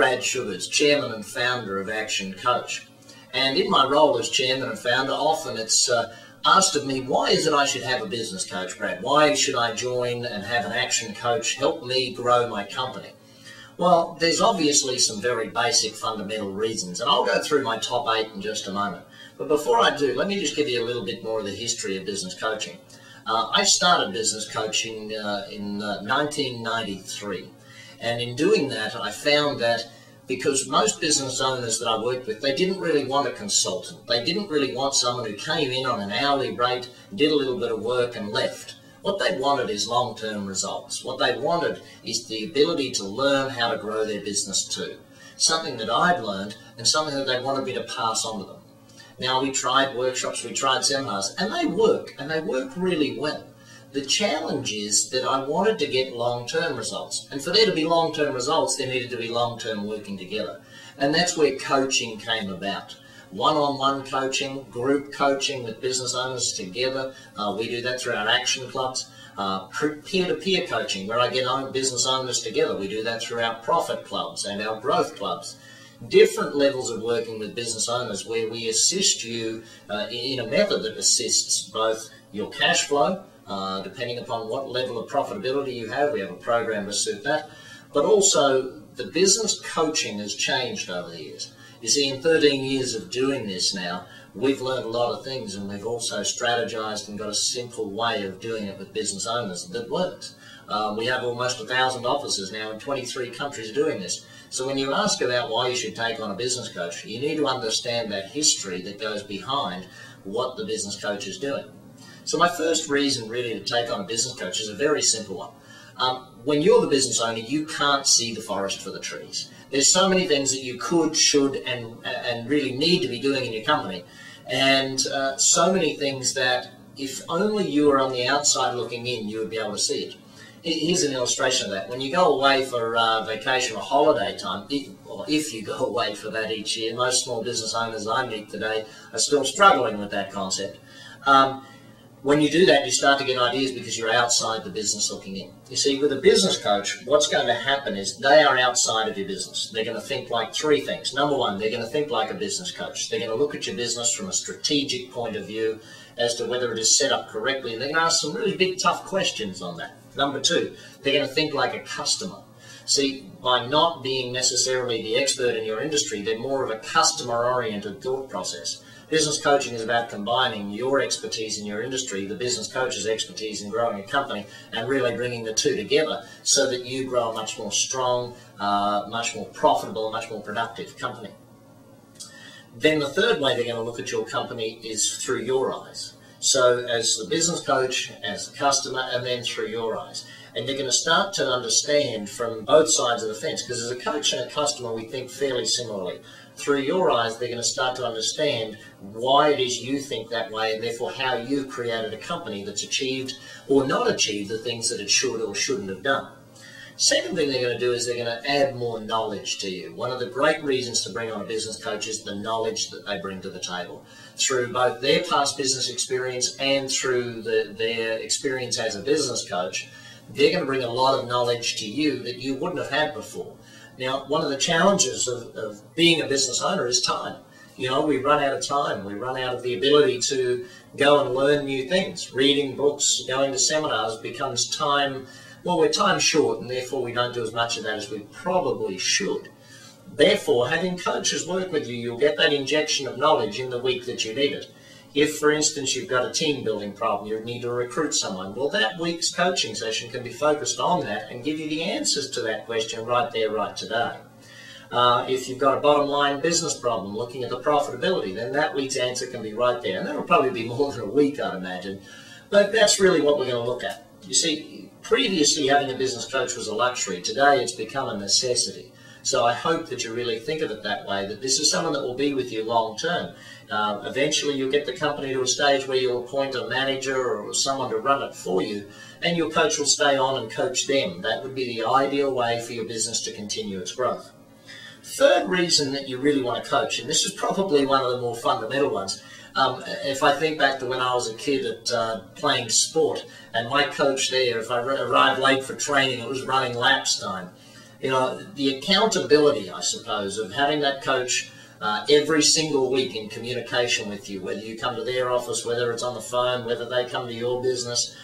Brad Sugars, Chairman and Founder of Action Coach. And in my role as Chairman and Founder, often it's asked of me, why is it I should have a business coach, Brad? Why should I join and have an action coach help me grow my company? Well, there's obviously some very basic fundamental reasons, and I'll go through my top 8 in just a moment. But before I do, let me just give you a little bit more of the history of business coaching. I started business coaching in 1993, and in doing that, I found that because most business owners that I worked with, they didn't really want a consultant. They didn't really want someone who came in on an hourly rate, did a little bit of work and left. What they wanted is long-term results. What they wanted is the ability to learn how to grow their business too. Something that I'd learned and something that they wanted me to pass on to them. Now, we tried workshops, we tried seminars, and they work really well. The challenge is that I wanted to get long-term results. And for there to be long-term results, there needed to be long-term working together. And that's where coaching came about. One-on-one coaching, group coaching with business owners together. We do that through our action clubs. Peer-to-peer coaching, where I get business owners together. We do that through our profit clubs and our growth clubs. Different levels of working with business owners where we assist you in a method that assists both your cash flow, depending upon what level of profitability you have. We have a program to suit that. But also, the business coaching has changed over the years. You see, in 13 years of doing this now, we've learned a lot of things, and we've also strategized and got a simple way of doing it with business owners that works. We have almost 1,000 offices now in 23 countries doing this. So when you ask about why you should take on a business coach, you need to understand that history that goes behind what the business coach is doing. So my first reason really to take on a business coach is a very simple one. When you're the business owner, you can't see the forest for the trees. There's so many things that you could, should, and really need to be doing in your company. And so many things that if only you were on the outside looking in, you would be able to see it. Here's an illustration of that. When you go away for vacation or holiday time, if you go away for that each year, most small business owners I meet today are still struggling with that concept. When you do that, you start to get ideas because you're outside the business looking in. You see, with a business coach, what's going to happen is they are outside of your business. They're going to think like 3 things. Number 1, they're going to think like a business coach. They're going to look at your business from a strategic point of view as to whether it is set up correctly. And they're going to ask some really big, tough questions on that. Number 2, they're going to think like a customer. See, by not being necessarily the expert in your industry, they're more of a customer-oriented thought process. Business coaching is about combining your expertise in your industry, the business coach's expertise in growing a company, and really bringing the two together so that you grow a much more strong, much more profitable, and much more productive company. Then the third way they're going to look at your company is through your eyes. So as the business coach, as the customer, and then through your eyes. And they're going to start to understand from both sides of the fence, because as a coach and a customer, we think fairly similarly. Through your eyes, they're going to start to understand why it is you think that way, and therefore how you've created a company that's achieved or not achieved the things that it should or shouldn't have done. Second thing they're going to do is they're going to add more knowledge to you. One of the great reasons to bring on a business coach is the knowledge that they bring to the table. Through both their past business experience and through their experience as a business coach, they're going to bring a lot of knowledge to you that you wouldn't have had before. Now, one of the challenges of being a business owner is time. You know, we run out of time. We run out of the ability to go and learn new things. Reading books, going to seminars becomes time, well, we're time short, and therefore we don't do as much of that as we probably should. Therefore, having coaches work with you, you'll get that injection of knowledge in the week that you need it. If, for instance, you've got a team building problem, you need to recruit someone, well, that week's coaching session can be focused on that and give you the answers to that question right there, right today. If you've got a bottom line business problem, looking at the profitability, then that week's answer can be right there. And that'll probably be more than a week, I'd imagine. But that's really what we're going to look at. You see, previously having a business coach was a luxury. Today it's become a necessity. So I hope that you really think of it that way, that this is someone that will be with you long term. Eventually you'll get the company to a stage where you'll appoint a manager or someone to run it for you, and your coach will stay on and coach them. That would be the ideal way for your business to continue its growth. Third reason that you really want to coach, and this is probably one of the more fundamental ones, if I think back to when I was a kid at playing sport, and my coach there, if I arrived late for training, it was running laps time. You know, the accountability, I suppose, of having that coach every single week in communication with you, whether you come to their office, whether it's on the phone, whether they come to your business.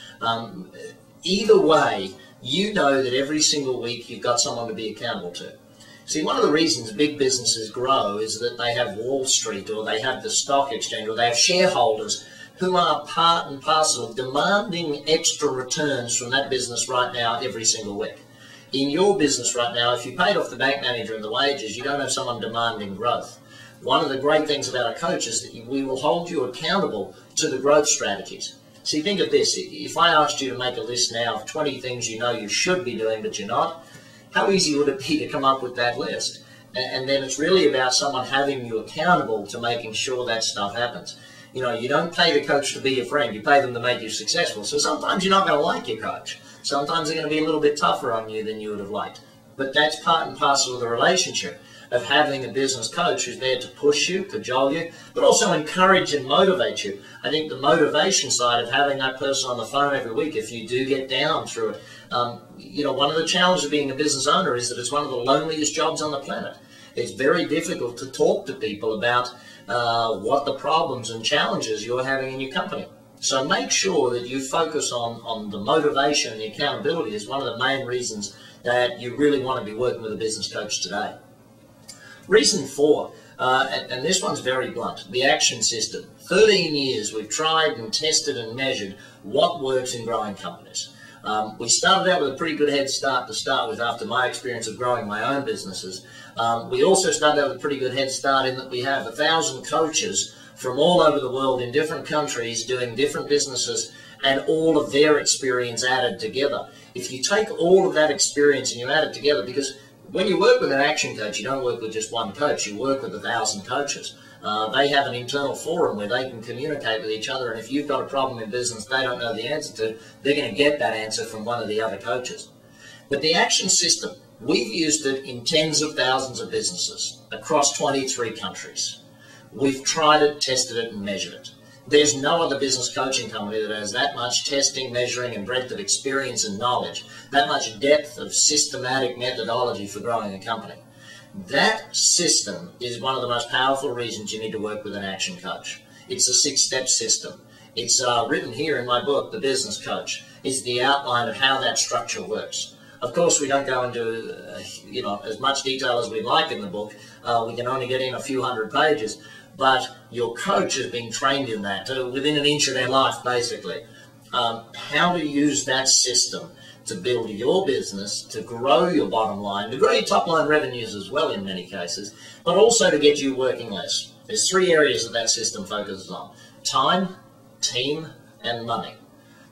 Either way, you know that every single week you've got someone to be accountable to. See, one of the reasons big businesses grow is that they have Wall Street, or they have the stock exchange, or they have shareholders who are part and parcel of demanding extra returns from that business right now every single week. In your business right now, if you paid off the bank manager and the wages, you don't have someone demanding growth. One of the great things about a coach is that we will hold you accountable to the growth strategies. See, think of this. If I asked you to make a list now of 20 things you know you should be doing but you're not, how easy would it be to come up with that list? And then it's really about someone having you accountable to making sure that stuff happens. You know, you don't pay the coach to be your friend. You pay them to make you successful. So sometimes you're not going to like your coach. Sometimes they're going to be a little bit tougher on you than you would have liked. But that's part and parcel of the relationship of having a business coach who's there to push you, cajole you, but also encourage and motivate you. I think the motivation side of having that person on the phone every week, if you do get down through it, you know, one of the challenges of being a business owner is that it's one of the loneliest jobs on the planet. It's very difficult to talk to people about what the problems and challenges you're having in your company. So make sure that you focus on the motivation and the accountability as one of the main reasons that you really want to be working with a business coach today. Reason 4, and this one's very blunt, the action system. 13 years we've tried and tested and measured what works in growing companies. We started out with a pretty good head start to start with after my experience of growing my own businesses. We also started out with a pretty good head start in that we have 1,000 coaches from all over the world in different countries doing different businesses and all of their experience added together. If you take all of that experience and you add it together, because when you work with an action coach, you don't work with just one coach, you work with 1,000 coaches. They have an internal forum where they can communicate with each other, and if you've got a problem in business they don't know the answer to, they're going to get that answer from one of the other coaches. But the action system, we've used it in tens of thousands of businesses across 23 countries. We've tried it, tested it, and measured it. There's no other business coaching company that has that much testing, measuring, and breadth of experience and knowledge, that much depth of systematic methodology for growing a company. That system is one of the most powerful reasons you need to work with an action coach. It's a 6-step system. It's written here in my book, The Business Coach. It's the outline of how that structure works. Of course, we don't go into as much detail as we'd like in the book. We can only get in a few hundred pages. But your coach has been trained in that within an inch of their life, basically. How to use that system to build your business, to grow your bottom line, to grow your top line revenues as well in many cases, but also to get you working less. There's 3 areas that system focuses on: time, team, and money.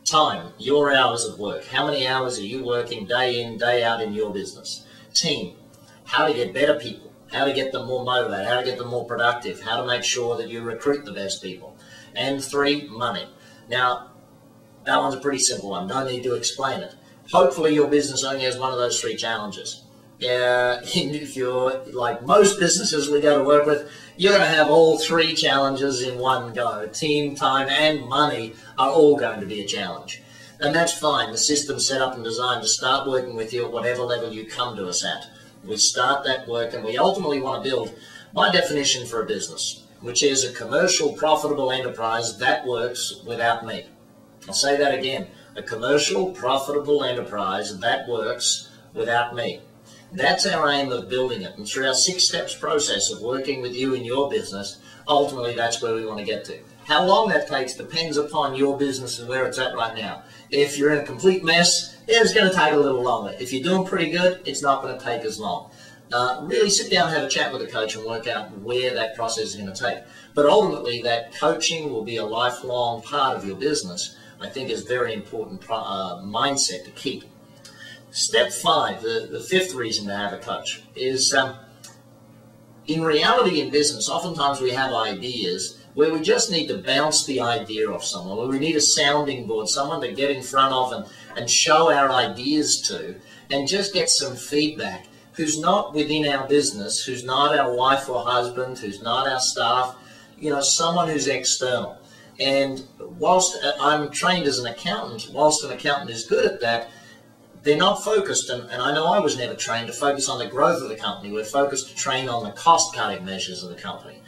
Time, your hours of work. How many hours are you working day in, day out in your business? Team, how to get better people. How to get them more motivated, how to get them more productive, how to make sure that you recruit the best people. And 3, money. Now, that one's a pretty simple one. No need to explain it. Hopefully your business only has one of those 3 challenges. If you're like most businesses we go to work with, you're going to have all 3 challenges in one go. Team, time, and money are all going to be a challenge. And that's fine. The system's set up and designed to start working with you at whatever level you come to us at. We start that work and we ultimately want to build my definition for a business, which is a commercial, profitable enterprise that works without me. I'll say that again. A commercial, profitable enterprise that works without me. That's our aim of building it. And through our 6 steps process of working with you in your business, ultimately that's where we want to get to. How long that takes depends upon your business and where it's at right now. If you're in a complete mess, it's going to take a little longer. If you're doing pretty good, it's not going to take as long. Really sit down and have a chat with a coach and work out where that process is going to take. But ultimately, that coaching will be a lifelong part of your business. I think is a very important mindset to keep. Step 5, the 5th reason to have a coach, is in reality in business, oftentimes we have ideas where we just need to bounce the idea off someone, where we need a sounding board, someone to get in front of and show our ideas to, and just get some feedback, who's not within our business, who's not our wife or husband, who's not our staff, someone who's external. And whilst I'm trained as an accountant, whilst an accountant is good at that, they're not focused, and I know I was never trained to focus on the growth of the company. We're focused to train on the cost-cutting measures of the company.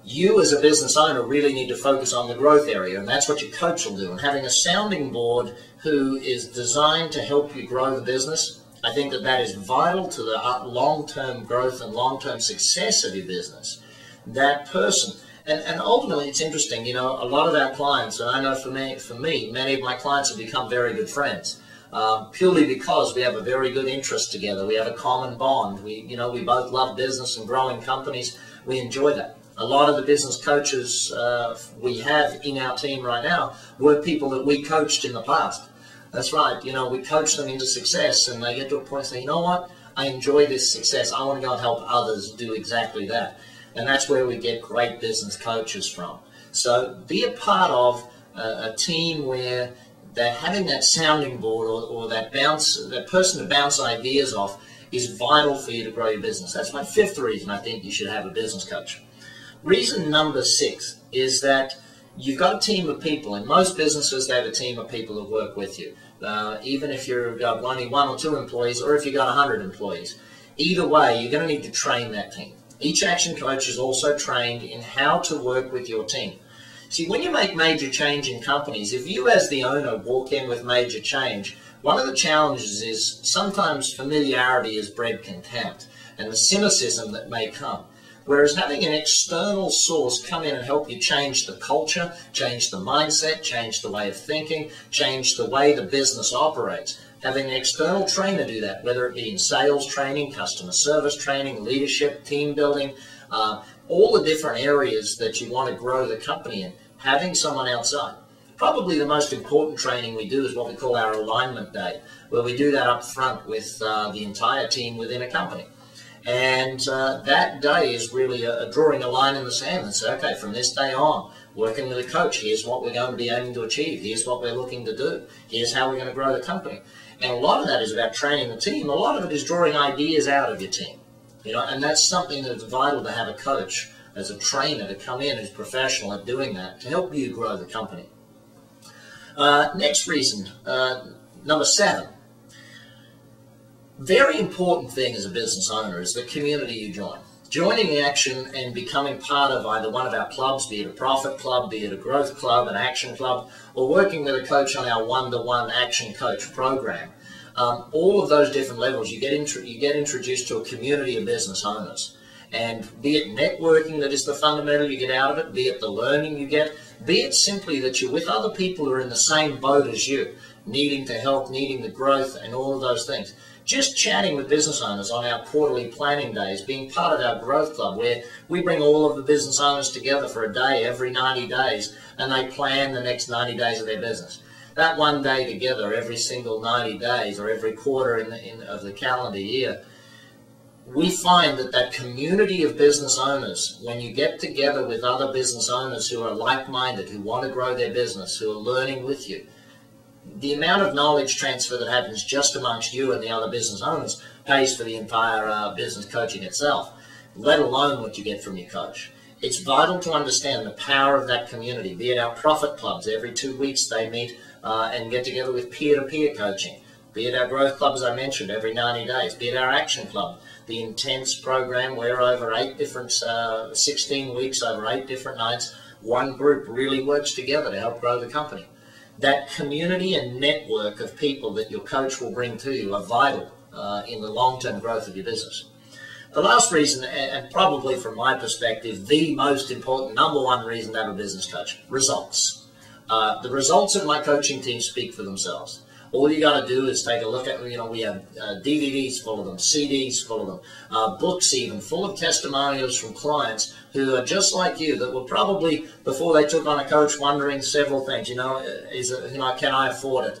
You as a business owner really need to focus on the growth area, and that's what your coach will do. And having a sounding board who is designed to help you grow the business, I think that that is vital to the long-term growth and long-term success of your business. That person, and ultimately it's interesting, you know, a lot of our clients, and I know for me, many of my clients have become very good friends, purely because we have a very good interest together. We have a common bond. We both love business and growing companies. We enjoy that. A lot of the business coaches we have in our team right now were people that we coached in the past. That's right. You know, we coach them into success, and they get to a point and say, you know what? I enjoy this success. I want to go and help others do exactly that. And that's where we get great business coaches from. So be a part of a team where they're having that sounding board or that person to bounce ideas off is vital for you to grow your business. That's my fifth reason I think you should have a business coach. Reason number 6 is that you've got a team of people. In most businesses, they have a team of people that work with you. Even if you've got only 1 or 2 employees, or if you've got 100 employees. Either way, you're going to need to train that team. Each action coach is also trained in how to work with your team. See, when you make major change in companies, if you as the owner walk in with major change, one of the challenges is sometimes familiarity has bred contempt and the cynicism that may come. Whereas having an external source come in and help you change the culture, change the mindset, change the way of thinking, change the way the business operates, having an external trainer do that, whether it be in sales training, customer service training, leadership, team building, all the different areas that you want to grow the company in, having someone outside. Probably the most important training we do is what we call our alignment day, where we do that up front with the entire team within a company. And that day is really drawing a line in the sand and say, okay, from this day on, working with a coach, here's what we're going to be aiming to achieve. Here's what we're looking to do. Here's how we're going to grow the company. And a lot of that is about training the team. A lot of it is drawing ideas out of your team. You know, and that's something that's vital to have a coach as a trainer to come in who's professional at doing that to help you grow the company. Next reason, number 7. Very important thing as a business owner is the community you join. Joining the action and becoming part of either one of our clubs, be it a profit club, be it a growth club, an action club, or working with a coach on our one-to-one action coach program. All of those different levels, you get introduced to a community of business owners. And be it networking that is the fundamental you get out of it, be it the learning you get, be it simply that you're with other people who are in the same boat as you, needing to help, needing the growth, and all of those things. Just chatting with business owners on our quarterly planning days, being part of our growth club where we bring all of the business owners together for a day every 90 days and they plan the next 90 days of their business. That one day together every single 90 days or every quarter of the calendar year, we find that community of business owners, when you get together with other business owners who are like-minded, who want to grow their business, who are learning with you, the amount of knowledge transfer that happens just amongst you and the other business owners pays for the entire business coaching itself, let alone what you get from your coach. It's vital to understand the power of that community, be it our profit clubs. Every 2 weeks they meet and get together with peer-to-peer coaching, be it our growth club, as I mentioned, every 90 days, be it our action club, the intense program where over 16 weeks, over 8 different nights, one group really works together to help grow the company. That community and network of people that your coach will bring to you are vital in the long-term growth of your business. The last reason, and probably from my perspective, the most important, number 1 reason to have a business coach, results. The results of my coaching team speak for themselves. All you got to do is take a look at, we have DVDs full of them, CDs full of them, books even, full of testimonials from clients who are just like you, that were probably, before they took on a coach, wondering several things. Can I afford it?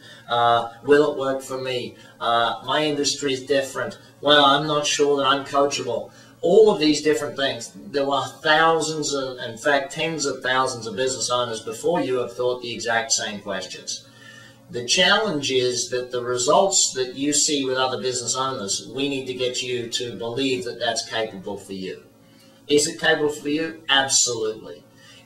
Will it work for me? My industry is different. Well, I'm not sure that I'm coachable. All of these different things. There were thousands, in fact, tens of thousands of business owners before you have thought the exact same questions. The challenge is that the results that you see with other business owners, we need to get you to believe that that's capable for you. Is it capable for you? Absolutely.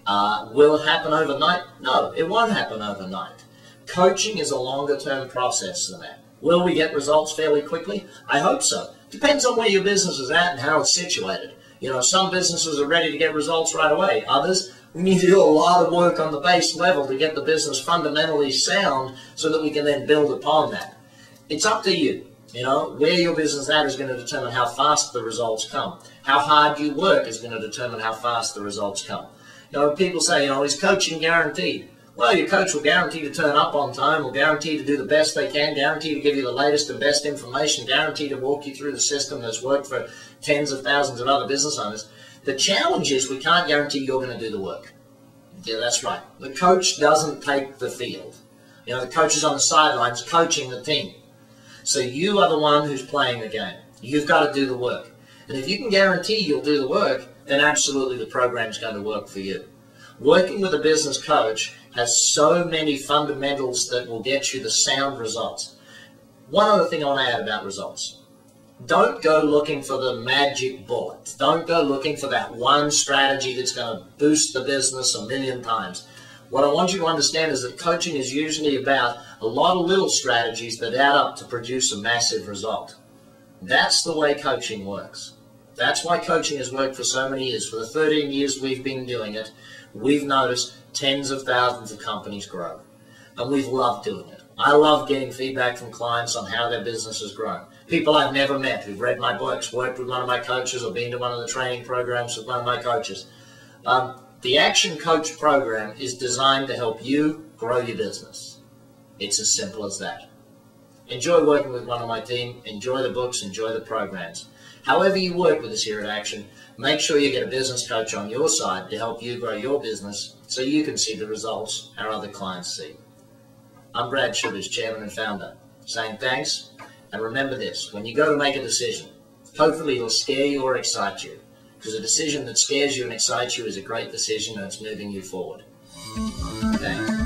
Will it happen overnight? No, it won't happen overnight. Coaching is a longer term process than that. Will we get results fairly quickly? I hope so. Depends on where your business is at and how it's situated. You know, some businesses are ready to get results right away. Others, we need to do a lot of work on the base level to get the business fundamentally sound so that we can then build upon that. It's up to you. You know, where your business at is going to determine how fast the results come. How hard you work is going to determine how fast the results come. You know, people say, you know, is coaching guaranteed? Well, your coach will guarantee to turn up on time, will guarantee to do the best they can, guarantee to give you the latest and best information, guarantee to walk you through the system that's worked for tens of thousands of other business owners. The challenge is we can't guarantee you're going to do the work. Yeah, that's right. The coach doesn't take the field. You know, the coach is on the sidelines coaching the team. So you are the one who's playing the game. You've got to do the work. And if you can guarantee you'll do the work, then absolutely the program's going to work for you. Working with a business coach has so many fundamentals that will get you the sound results. One other thing I want to add about results. Don't go looking for the magic bullet. Don't go looking for that one strategy that's going to boost the business a million times. What I want you to understand is that coaching is usually about a lot of little strategies that add up to produce a massive result. That's the way coaching works. That's why coaching has worked for so many years. For the 13 years we've been doing it, we've noticed tens of thousands of companies grow. And we've loved doing it. I love getting feedback from clients on how their business has grown. People I've never met who've read my books, worked with one of my coaches, or been to one of the training programs with one of my coaches. The Action Coach program is designed to help you grow your business. It's as simple as that. Enjoy working with one of my team. Enjoy the books. Enjoy the programs. However you work with us here at Action, make sure you get a business coach on your side to help you grow your business so you can see the results our other clients see. I'm Brad Sugars, Chairman and Founder, saying thanks. And remember this, when you go to make a decision, hopefully it'll scare you or excite you. Because a decision that scares you and excites you is a great decision and it's moving you forward. Thanks.